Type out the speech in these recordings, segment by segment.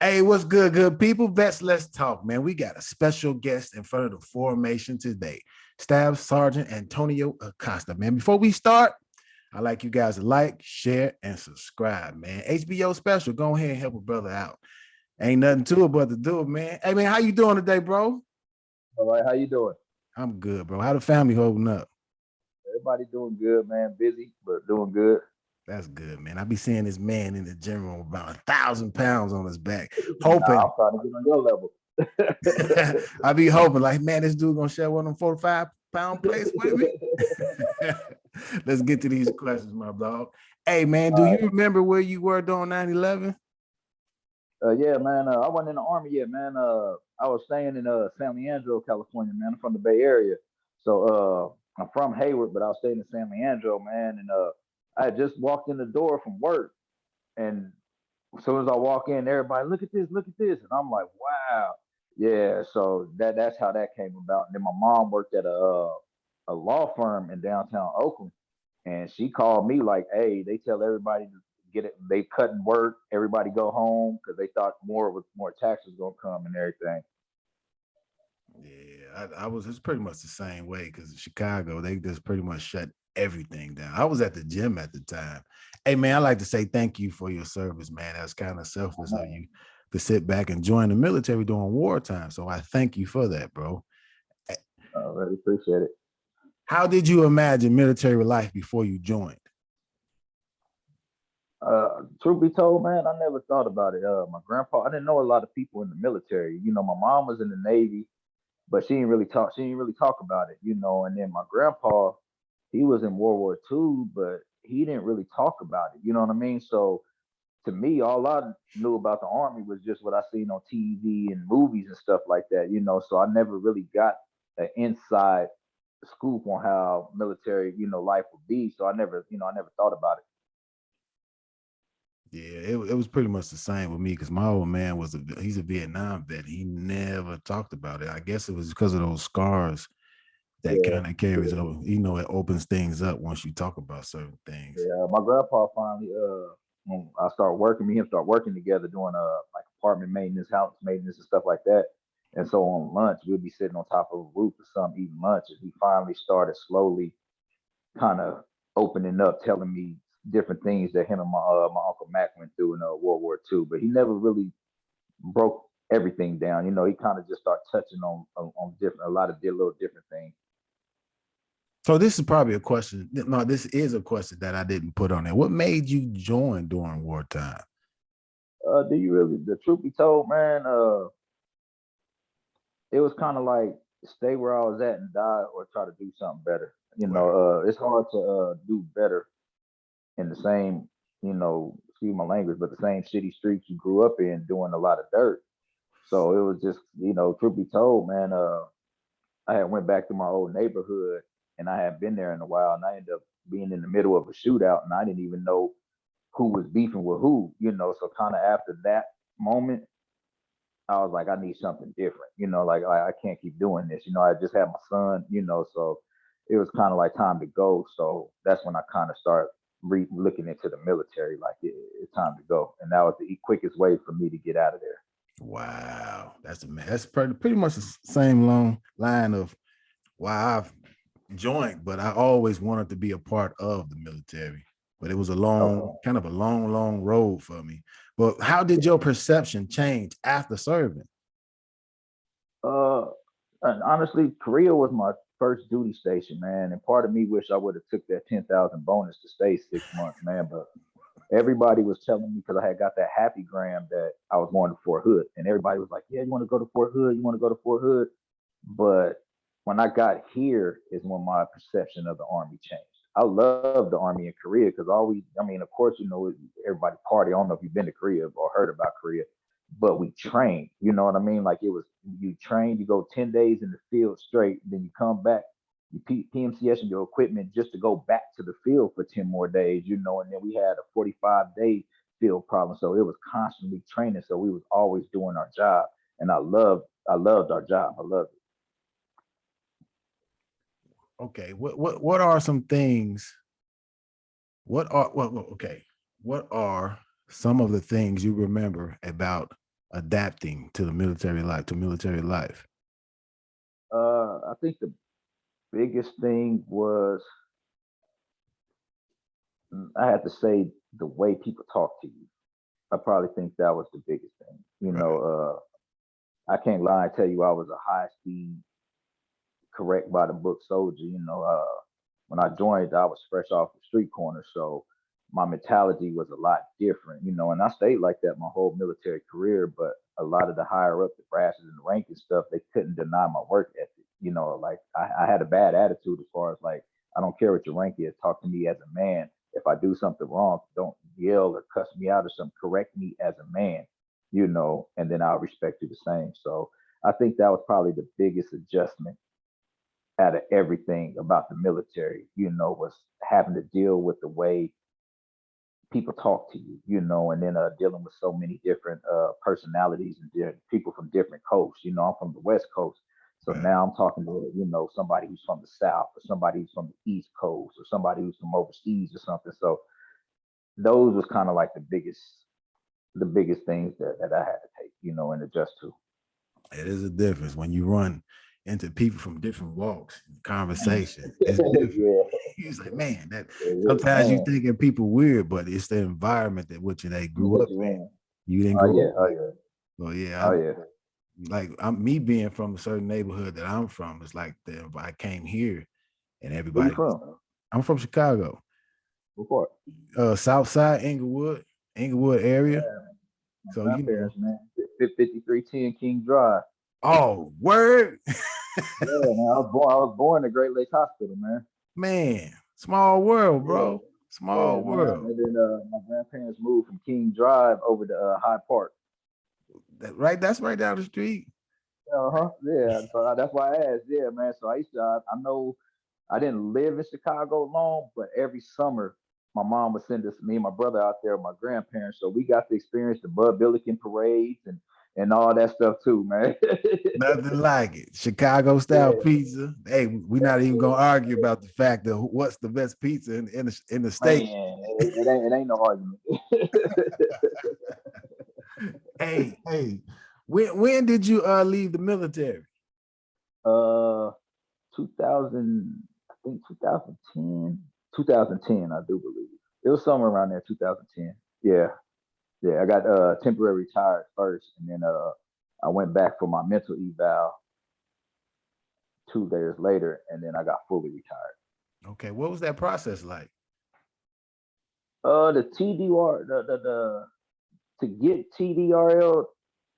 Hey, what's good people? Vets, let's talk, man. We got a special guest in front of the formation today. Staff Sergeant Antonio Acosta, man. Before we start, I'd like you guys to like, share, and subscribe, man. HBO special. Go ahead and help a brother out. Ain't nothing to it but to do it, man. Hey, man, how you doing today, bro? All right, how you doing? I'm good, bro. How the family holding up? Everybody doing good, man. Busy, but doing good. That's good, man. I be seeing this man in the gym room about 1,000 pounds on his back, Nah, hoping. I'm trying to get on your level. I be hoping, like, man, this dude gonna share one of them 45-pound plates with me. Let's get to these questions, my dog. Hey, man, do you remember where you were during 9/11? Yeah, man. I wasn't in the army yet, man. I was staying in San Leandro, California, man. I'm from the Bay Area, so I'm from Hayward, but I was staying in San Leandro, man. And I had just walked in the door from work, and as soon as I walk in, everybody look at this, and I'm like, wow, yeah. So that's how that came about. And then my mom worked at a law firm in downtown Oakland, and she called me like, hey, they tell everybody to get it. They cutting work, everybody go home because they thought more taxes gonna come and everything. Yeah, I was. It's pretty much the same way because Chicago, they just pretty much shut everything down. I was at the gym at the time. Hey, man, I like to say thank you for your service, man. That's kind of selfless of you to sit back and join the military during wartime. So I thank you for that, bro. I really appreciate it. How did you imagine military life before you joined? Truth be told, man, I never thought about it. My grandpa, I didn't know a lot of people in the military. You know, my mom was in the Navy, but she didn't really talk. She didn't really talk about it. You know, and then my grandpa, he was in World War II, but he didn't really talk about it. You know what I mean? So to me, all I knew about the army was just what I seen on TV and movies and stuff like that. You know, so I never really got an inside scoop on how military, life would be. So I never thought about it. Yeah, it was pretty much the same with me because my old man he's a Vietnam vet. He never talked about it. I guess it was because of those scars that Yeah, kind of carries over. It opens things up once you talk about certain things. yeah. My grandpa finally, when I started working, me and him start working together doing like apartment maintenance, house maintenance, and stuff like that. And so on lunch, we'd be sitting on top of a roof or something eating lunch, and he finally started slowly kind of opening up, telling me different things that him and my uncle Mac went through in World War II. But he never really broke everything down. You know, he kind of just started touching on different a lot of little different things. So this is probably a question. No, this is a question that I didn't put on there. What made you join during wartime? Do you really? The truth be told, man, it was kind of like stay where I was at and die, or try to do something better. Right. It's hard to do better in the same, excuse my language, but the same shitty streets you grew up in, doing a lot of dirt. So it was just, truth be told, man, I had went back to my old neighborhood, and I had been there in a while, and I ended up being in the middle of a shootout, and I didn't even know who was beefing with who. So kind of after that moment, I was like, I need something different, like I can't keep doing this. I just had my son, so it was kind of like time to go. So that's when I kind of start looking into the military, like it's time to go. And that was the quickest way for me to get out of there. Wow, that's pretty much the same long line of why I've joined, but I always wanted to be a part of the military. But it was a Okay. kind of a long road for me. But how did your perception change after serving? Uh, and honestly, Korea was my first duty station, man. And part of me wish I would have took that 10,000 bonus to stay 6 months, man. But everybody was telling me because I had got that happy gram that I was going to Fort Hood, and everybody was like, "Yeah, you want to go to Fort Hood? You want to go to Fort Hood?" But when I got here is when my perception of the army changed. I love the army in Korea because always, I mean, of course, everybody party. I don't know if you've been to Korea or heard about Korea, but we trained. You know what I mean? Like it was, you train, you go 10 days in the field straight, then you come back, you PMCS and your equipment just to go back to the field for 10 more days. And then we had a 45-day field problem, so it was constantly training. So we was always doing our job, and I loved our job. I loved it. Okay, what are some things? What are well, okay? What are some of the things you remember about adapting to the military life, to military life? I think the biggest thing was I had to say the way people talk to you. I probably think that was the biggest thing. Right. I can't lie and tell you I was a high speed, correct by the book soldier. When I joined, I was fresh off the street corner, so my mentality was a lot different. And I stayed like that my whole military career. But a lot of the higher up, the brasses and the rank and stuff, they couldn't deny my work ethic. Like I had a bad attitude as far as like I don't care what your rank is, talk to me as a man. If I do something wrong, don't yell or cuss me out or something. Correct me as a man. And then I'll respect you the same. So I think that was probably the biggest adjustment out of everything about the military, was having to deal with the way people talk to you, and then dealing with so many different personalities and people from different coasts. I'm from the West Coast. So Right. now I'm talking to, somebody who's from the South or somebody who's from the East Coast or somebody who's from overseas or something. So those was kind of like the biggest things that I had to take, and adjust to. It is a difference when you run into people from different walks, conversation. It's different. Yeah, He's like, man, that sometimes you man. thinking people weird, but it's the environment that which they grew What up you in. mean? You didn't Oh grow yeah, up oh with it. yeah, So yeah, oh yeah. I'm me being from a certain neighborhood that I'm from. It's like I came here and Where you everybody was. from? I'm from Chicago, What part? South Side, Inglewood area. My So grandparents, man. 5310 King Drive. oh word, Yeah, man. I was born at Great Lakes Hospital, man. man, small world, Yeah, bro, small yeah, man. world. And then my grandparents moved from King Drive over to Hyde Park. That's right down the street. Uh-huh. Yeah. So that's why I asked. Yeah, man. So I know I didn't live in Chicago long, but every summer my mom would send us me and my brother out there with my grandparents. So we got to experience the Bud Billiken parades and all that stuff too, man. Nothing like it. Chicago style Yeah, pizza. Hey, we're not even gonna argue about the fact of what's the best pizza in the man, state. it ain't no argument. Hey, when did you leave the military? uh 2000, I think 2010, I do believe. It was somewhere around there, 2010. Yeah. Yeah, I got temporary retired first, and then I went back for my mental eval 2 years later, and then I got fully retired. Okay, what was that process like? The TDR, the to get TDRL,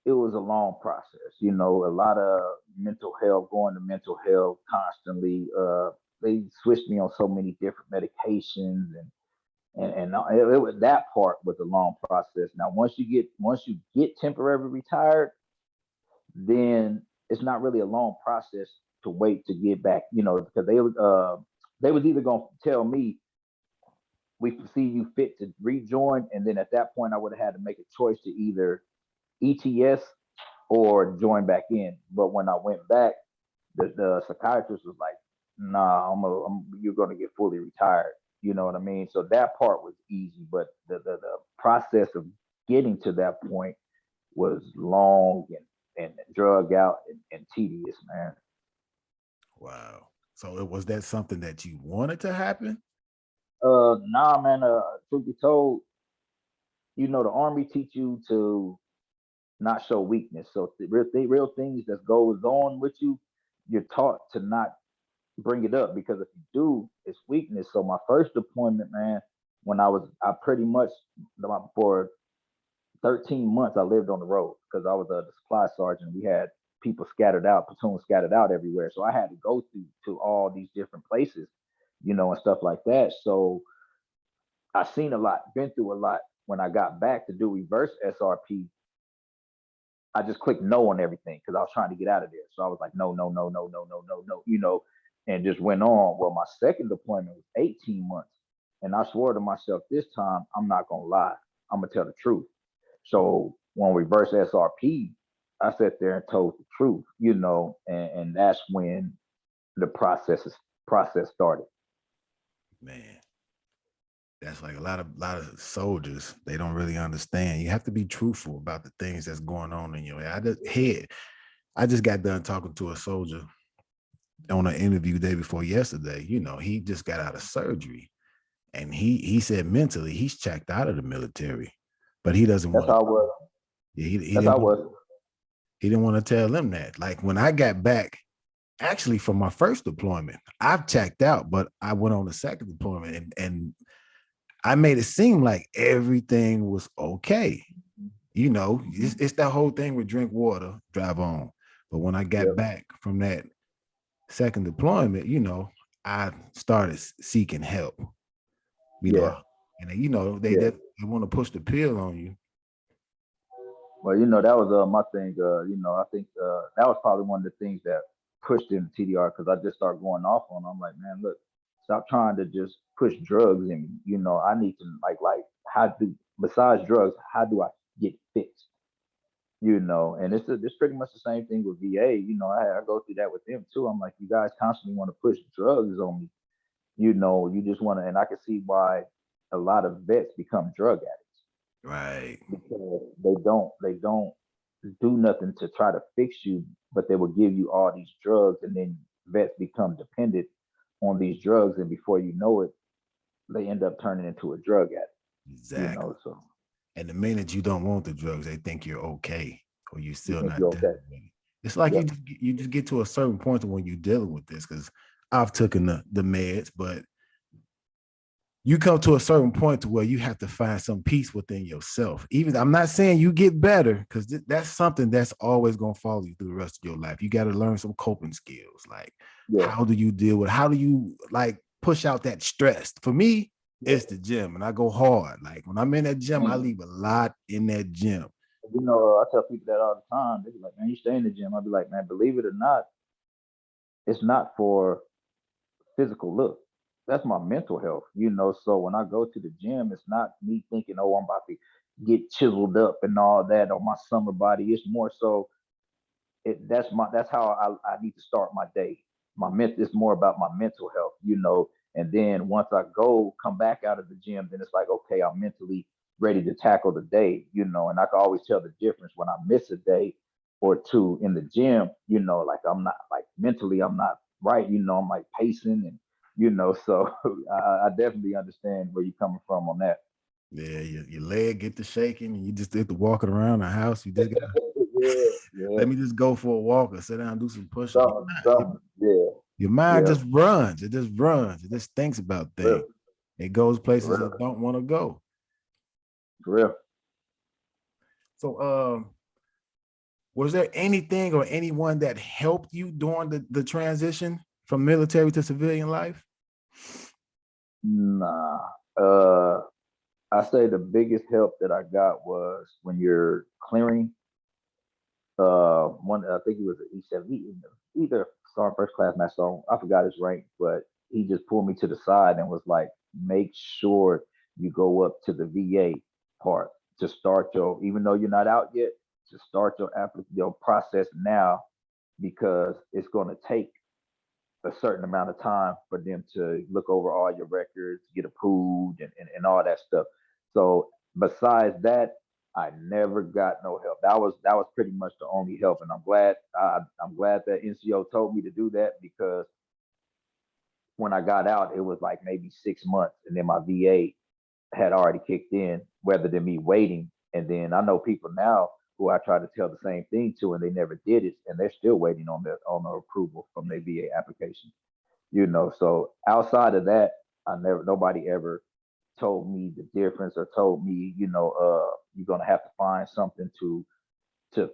it was a long process. A lot of mental health, going to mental health constantly. They switched me on so many different medications, that part was a long process. Now, once you get temporary retired, then it's not really a long process to wait to get back. Because they was either gonna tell me we see you fit to rejoin, and then at that point I would have had to make a choice to either ETS or join back in. But when I went back, the psychiatrist was like, "Nah, you're gonna get fully retired." You know what I mean? So that part was easy, but the process of getting to that point was long and drug out and tedious, man. Wow. So it was that something that you wanted to happen? Nah, man. Truth be told, the army teach you to not show weakness. So real things that goes on with you, you're taught to not bring it up because if you do, it's weakness. So my first deployment, man, I pretty much for 13 months I lived on the road because I was the supply sergeant. We had people scattered out, platoons scattered out everywhere. So I had to go to all these different places, and stuff like that. So I seen a lot, been through a lot. When I got back to do reverse SRP, I just clicked no on everything because I was trying to get out of there. So I was like, no, no, no, no, no, no, no, no, and just went on. Well, my second deployment was 18 months. And I swore to myself this time, I'm not going to lie. I'm going to tell the truth. So when reverse SRP, I sat there and told the truth, and that's when the process started. Man, That's like a lot of soldiers. They don't really understand. You have to be truthful about the things that's going on in your head. I just got done talking to a soldier on an interview day before yesterday. You know, he just got out of surgery, and he said mentally he's checked out of the military, but he doesn't That's want to. how it was. He That's how didn't it was. he didn't want to tell them that. Like when I got back, actually from my first deployment, I've checked out, but I went on the second deployment, and I made it seem like everything was okay. You know, it's that whole thing with drink water, drive on. But when I got Yep. back from that second deployment, you know, I started seeking help. You Yeah. know, and you know Yeah. they want to push the pill on you. Well, that was my thing. I think that was probably one of the things that pushed in TDR because I just started going off on. I'm like, man, look, stop trying to just push drugs in me. I need to like how do besides drugs, how do I get fixed? And it's pretty much the same thing with VA. I go through that with them too. I'm like, you guys constantly want to push drugs on me. You just want to, and I can see why a lot of vets become drug addicts Right. because they don't do nothing to try to fix you, but they will give you all these drugs, and then vets become dependent on these drugs, and before you know it, they end up turning into a drug addict. Exactly. So And the minute you don't want the drugs, they think you're okay, or you're you still think not you're okay? dealing with it. It's like Yep. you just get to a certain point when you're dealing with this. Because I've taken the meds, but you come to a certain point to where you have to find some peace within yourself. Even I'm not saying you get better, because that's something that's always going to follow you through the rest of your life. You got to learn some coping skills, like Yeah. how do you deal with, how do you like push out that stress? For me, Yeah. it's the gym, and I go hard. Like when I'm in that gym, I And leave a lot in that gym. I tell people that all the time. They be like, "Man, you stay in the gym." I'll be like, "Man, believe it or not, it's not for physical look. That's my mental health. So when I go to the gym, it's not me thinking, oh, I'm about to get chiseled up and all that on my summer body. It's more so that's how I need to start my day. My mental is more about my mental health. And then once I come back out of the gym, then it's like, okay, I'm mentally ready to tackle the day. And I can always tell the difference when I miss a day or two in the gym. Like I'm not like mentally, I'm not right. I'm like pacing so I definitely understand where you're coming from on that. Yeah, your leg get to shaking, and you just get to walking around the house. You just got Yeah, yeah. let me just go for a walk or sit down and do some push-ups. Something. Yeah, Your mind yeah. just runs. It just runs. It just thinks about For real, things. It goes for places real, it don't want to go. for real. So, was there anything or anyone that helped you during the transition from military to civilian life? Nah. Uh, I say the biggest help that I got was when you're clearing. One I think he was an E7, either Sergeant First Class Master Sergeant. I forgot his rank, but he just pulled me to the side and was like, "Make sure you go up to the VA part to start even though you're not out yet, to start your process now because it's going to take a certain amount of time for them to look over all your records, get approved, and all that stuff. So besides that, I never got no help. That was pretty much the only help, and I'm glad that NCO told me to do that because when I got out, it was like maybe 6 months, and then my VA had already kicked in, rather than me waiting. And then I know people now who I try to tell the same thing to, and they never did it, and they're still waiting on the approval from their VA application. So outside of that, nobody ever told me the difference or told me, you're gonna have to find something to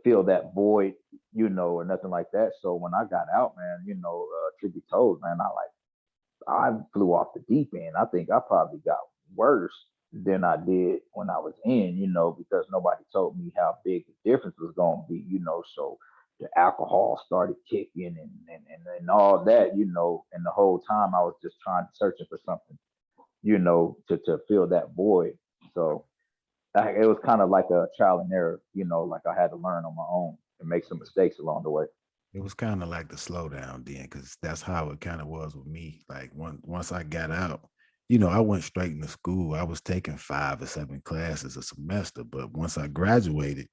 fill that void, or nothing like that. So when I got out, man, truth be told, man, I flew off the deep end. I think I probably got worse than I did when I was in, because nobody told me how big the difference was going to be. So the alcohol started kicking and all that. And the whole time I was just searching for something, to fill that void. So it was kind of like a trial and error, like I had to learn on my own and make some mistakes along the way. It was kind of like the slowdown then, because that's how it kind of was with me. Like once I got out, I went straight into school. I was taking 5 or 7 classes a semester, but once I graduated,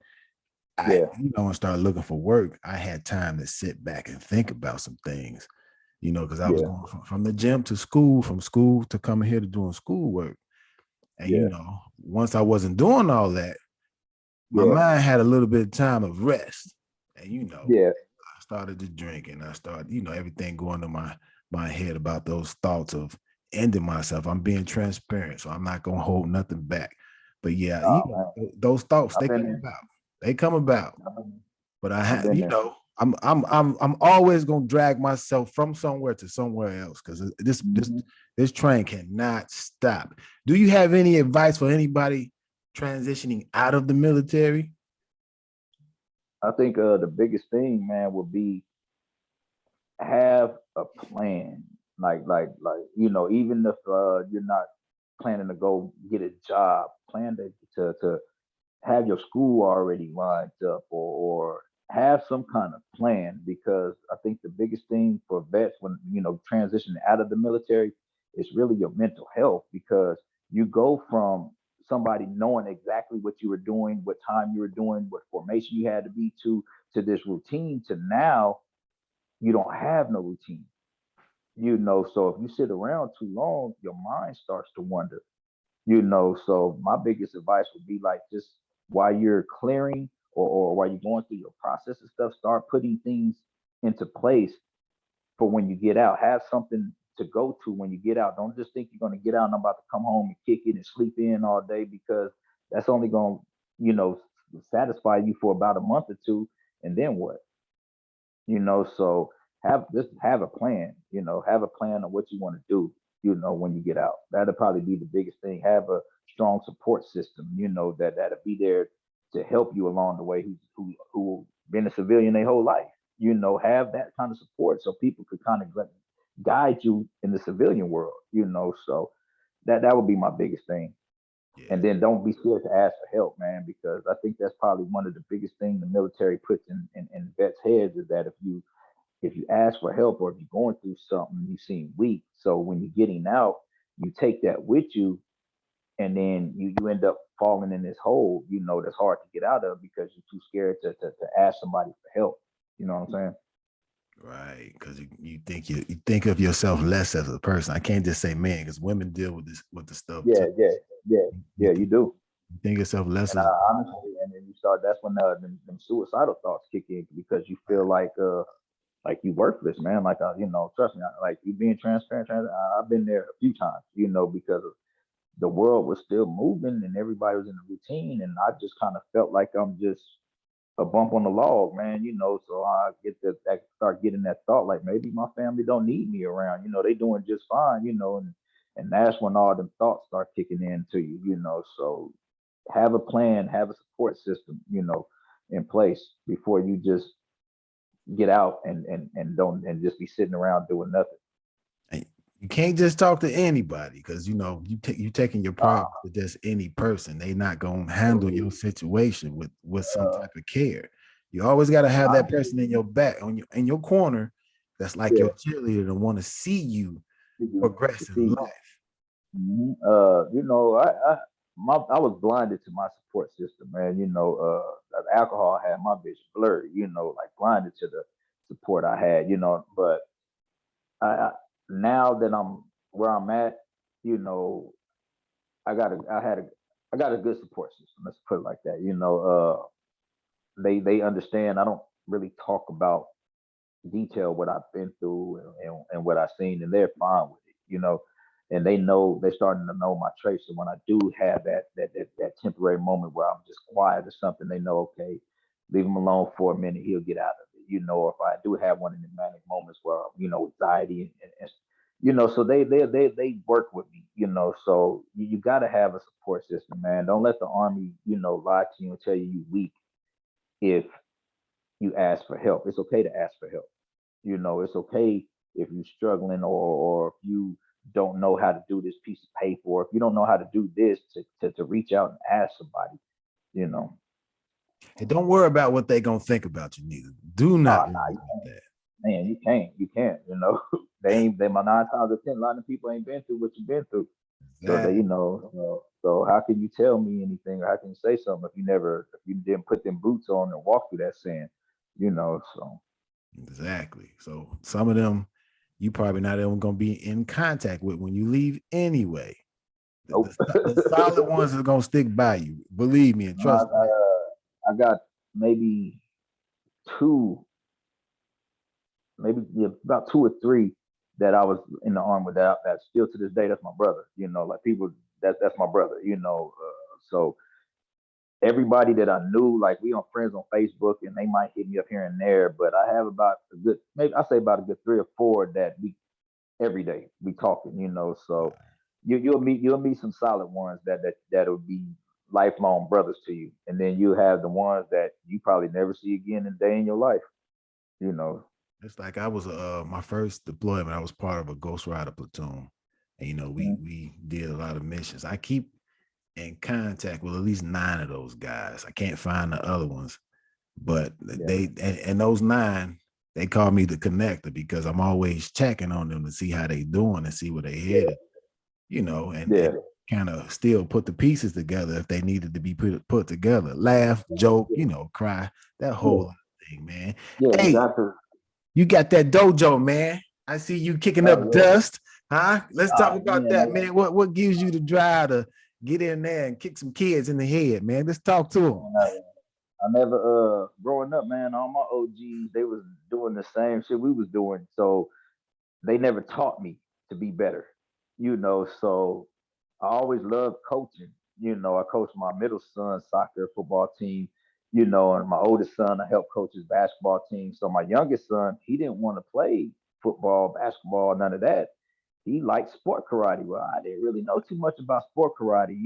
Yeah, and started looking for work, I had time to sit back and think about some things, because I was yeah, going from the gym to school, from school to coming here to doing schoolwork. And, yeah, once I wasn't doing all that, my yeah, mind had a little bit of time of rest. And, yeah. I started to drink and I started, everything going to my head about those thoughts of ending myself. I'm being transparent, so I'm not going to hold nothing back. But yeah, Oh man, those thoughts, I've they been come there. about. They come about. I've been, But I've been there. I'm always gonna drag myself from somewhere to somewhere else because Mhm. this train cannot stop. Do you have any advice for anybody transitioning out of the military? I think the biggest thing, man, would be have a plan. Even if you're not planning to go get a job, plan to have your school already lined up, or have some kind of plan, because I think the biggest thing for vets when transitioning out of the military is really your mental health, because you go from somebody knowing exactly what you were doing, what time you were doing, what formation you had to be to this routine, to now you don't have no routine. So if you sit around too long, your mind starts to wander. So my biggest advice would be like, just while you're clearing, or while you're going through your process and stuff, start putting things into place for when you get out. Have something to go to when you get out. Don't just think you're going to get out and I'm about to come home and kick it and sleep in all day, because that's only going to, satisfy you for about a month or two. And then what? So have a plan. Have a plan of what you want to do, when you get out. That'll probably be the biggest thing. Have a strong support system, that'll be there to help you along the way, who been a civilian their whole life. Have that kind of support so people could kind of guide you in the civilian world. So that would be my biggest thing. And Yeah. then don't be scared to ask for help, man, because I think that's probably one of the biggest things the military puts in vets' heads, is that if you ask for help, or if you're going through something, you seem weak. So when you're getting out, you take that with you, and then you end up falling in this hole, that's hard to get out of, because you're too scared to ask somebody for help. You know what I'm saying? Right, because you think of yourself less as a person. I can't just say man, because women deal with the stuff too. Yeah, yeah, yeah, You yeah. You think do. you think yourself less And as honestly, and then you start. That's when them suicidal thoughts kick in, because you feel right. like you worthless, man. Like trust me, like you being transparent. I've been there a few times, because the world was still moving and everybody was in a routine, and I just kind of felt like I'm just a bump on the log, man. So I start getting that thought, like maybe my family don't need me around. They doing just fine. And that's when all them thoughts start kicking in to you. So have a plan, have a support system, in place before you just get out and don't and just be sitting around doing nothing. And you can't just talk to anybody because you taking your Uh, problems to just any person. They not gonna handle your situation with some uh, type of care. You always got to have that honestly, person in your back on your in your corner. That's like yeah, your cheerleader to want to see you to progress in see. life. I was blinded to my support system, man. The alcohol had my vision blurry. Like blinded to the support I had. But I now that I'm where I'm at, you know, I got a good support system. Let's put it like that. They understand. I don't really talk about detail what I've been through and what I've seen, and they're fine with it. And they know they're starting to know my traits. So when I do have that temporary moment where I'm just quiet or something, they know, okay, leave him alone for a minute, he'll get out of it. Or if I do have one of the manic moments where anxiety and so they work with me. So you got to have a support system, man. Don't let the army lie to you and tell you weak if you ask for help. It's okay to ask for help. It's okay if you're struggling, or if you don't know how to do this piece of paper, or if you don't know how to do this, to reach out and ask somebody, you know. And don't worry about what they gonna think about you. Neither. Do Oh, not nah, worry about that. man, you can't, they ain't, they my 9 times out of 10, a lot of people ain't been through what you've been through. So that, Exactly. so how can you tell me anything, or how can you say something if you didn't put them boots on and walk through that sand, So Exactly. So some of them you probably not even gonna be in contact with when you leave anyway. The, nope. the solid ones are gonna stick by you. Believe me and I, trust me. I got maybe two, maybe yeah, about two or three that I was in the army with that still to this day that's my brother. Like people that's my brother. So everybody that I knew, like we on friends on Facebook, and they might hit me up here and there, but I have about a good, maybe I say about a good three or four that we every day we talking. So you'll meet some solid ones that'll be lifelong brothers to you, and then you have the ones that you probably never see again in a day in your life. You know, It's like I was my first deployment. I was part of a Ghost Rider platoon, and Mhm. we did a lot of missions. I keep in contact with at least 9 of those guys. I can't find the other ones, but Yeah, and those 9 they call me the connector because I'm always checking on them to see how they doing and see where they yeah, headed. And yeah, kind of still put the pieces together if they needed to be put together. Laugh, joke, cry, that yeah, whole thing, man. yeah. You Hey, got to. you got that dojo, man. I see you kicking Oh up yeah. dust, huh? Let's talk Oh about man, that, man. What gives you the drive to get in there and kick some kids in the head, man? Let's talk to them. I never growing up, man. All my OGs they was doing the same shit we was doing, so they never taught me to be better. So I always loved coaching. I coached my middle son's soccer football team. And my oldest son, I helped coach his basketball team. So my youngest son, he didn't want to play football, basketball, none of that. He liked sport karate. Well, I didn't really know too much about sport karate,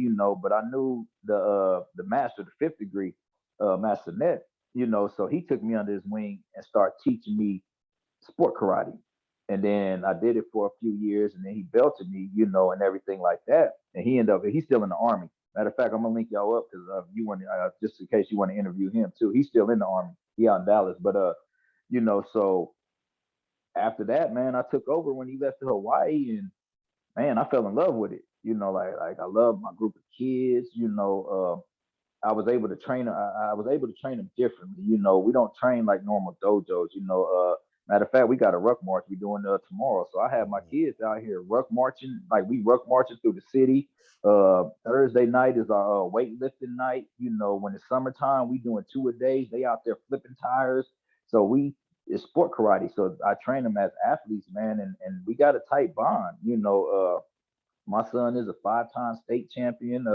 but I knew the master, the fifth degree, Master Net. So he took me under his wing and started teaching me sport karate. And then I did it for a few years, and then he belted me, and everything like that. And he's still in the army. Matter of fact, I'm gonna link y'all up because you want just in case you want to interview him too. He's still in the army. He out in Dallas, but so after that, man, I took over when he left to Hawaii, and man, I fell in love with it. Like I love my group of kids. I was able to train. I was able to train them differently. We don't train like normal dojos. Matter of fact, we got a ruck march we doing tomorrow. So I have my kids out here ruck marching. Like we ruck marching through the city. Thursday night is our weightlifting night. When it's summertime, we doing 2 a days. They out there flipping tires. So it's sport karate. So I train them as athletes, man, and we got a tight bond. My son is a 5-time state champion.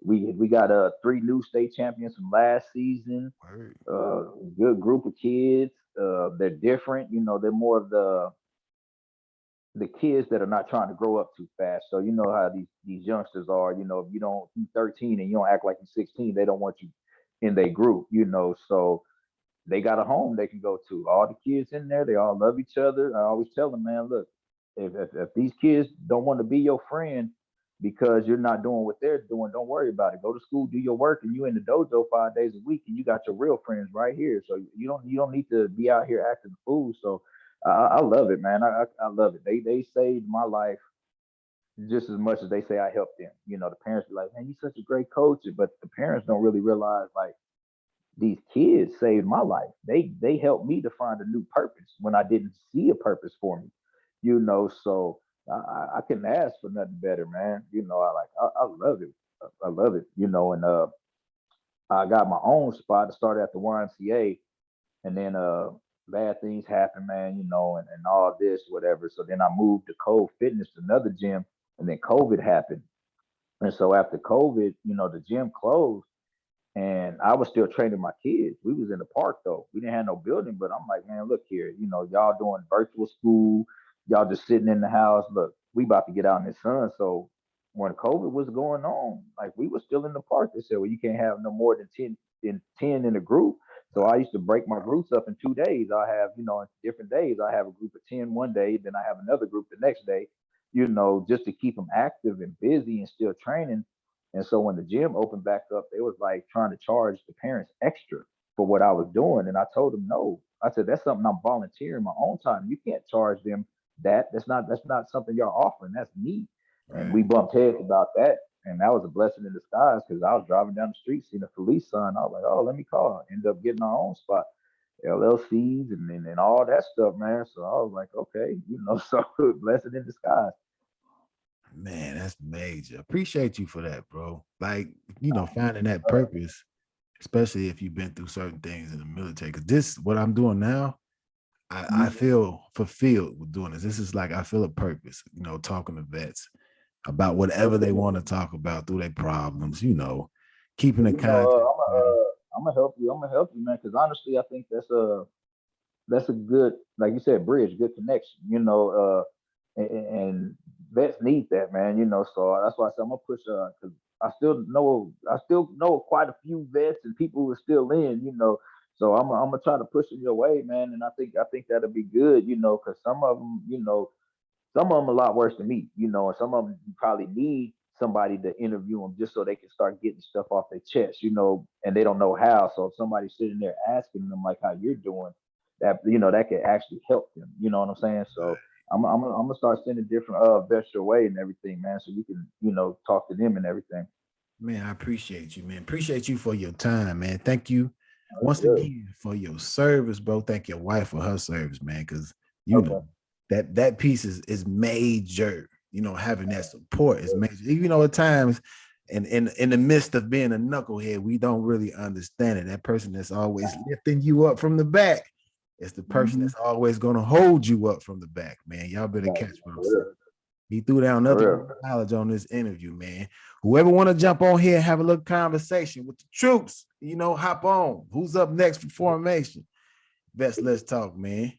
We got three new state champions from last season. Word. Uh, Good group of kids. They're different. They're more of the kids that are not trying to grow up too fast. So you know how these youngsters are. If you 13 and you don't act like you're 16, they don't want you in their group. So they got a home they can go to. All the kids in there, they all love each other. I always tell them, man, look, if these kids don't want to be your friend because you're not doing what they're doing, don't worry about it. Go to school, do your work, and you in the dojo 5 days a week, and you got your real friends right here. So you don't need to be out here acting a fool. So I love it, man. I love it. They saved my life just as much as they say I helped them. The parents be like, man, you're such a great coach, but the parents don't really realize like these kids saved my life. They helped me to find a new purpose when I didn't see a purpose for me. So I couldn't ask for nothing better, man. I love it. I love it. And I got my own spot to start at the YMCA, and then bad things happen, man. And all this, whatever. So then I moved to Cove Fitness, another gym, and then COVID happened. And so after COVID, the gym closed and I was still training my kids. We was in the park though. We didn't have no building, but I'm like, man, look here. Y'all doing virtual school. Y'all just sitting in the house. Look, we about to get out in the sun. So when COVID was going on, like we were still in the park. They said, well, you can't have no more than 10 in a group. So I used to break my groups up in 2 days. I have, in different days, I have a group of 10 one day, then I have another group the next day, just to keep them active and busy and still training. And so when the gym opened back up, they was like trying to charge the parents extra for what I was doing. And I told them no. I said, that's something I'm volunteering my own time. You can't charge them that. That's not something y'all offering. That's me. And Right. we bumped heads about that. And that was a blessing in disguise because I was driving down the street, seeing a police sign. I was like, oh, let me call. End up getting our own spot, LLCs and all that stuff, man. So I was like, okay, so blessing in disguise. Man, that's major. Appreciate you for that, bro. Like, finding that Uh, purpose, especially if you've been through certain things in the military. Because this, what I'm doing now, I mhm. feel fulfilled with doing this. This is like I feel a purpose, talking to vets about whatever Okay. they want to talk about through their problems, keeping Well, the contact. I'm gonna help you. I'm gonna help you, man. Because honestly, I think that's a good, like you said, bridge, good connection. And vets need that, man. So that's why I said I'm gonna push. Because I still know quite a few vets and people who are still in. So I'm gonna try to push them your way, man. And I think that'll be good. Because some of them, some of them a lot worse than me, and some of them probably need somebody to interview them just so they can start getting stuff off their chest, and they don't know how. So if somebody's sitting there asking them like how you're doing, that could actually help them. You know what I'm saying? So I'm gonna start sending different vets your way and everything, man, so you can talk to them and everything. Man, I appreciate you, man. Appreciate you for your time, man. Thank you once Yeah. again for your service, bro. Thank your wife for her service, man. Because you know Okay. that piece is major. Having that support is major. At times, in the midst of being a knucklehead, we don't really understand it. That person that's always lifting you up from the back is the person Mm-hmm. that's always gonna hold you up from the back, man. Y'all better Right. catch what I'm For saying. real. He threw down For nothing real. but knowledge on this interview, man. Whoever want to jump on here and have a little conversation with the troops, hop on. Who's up next for formation? Let's talk, man.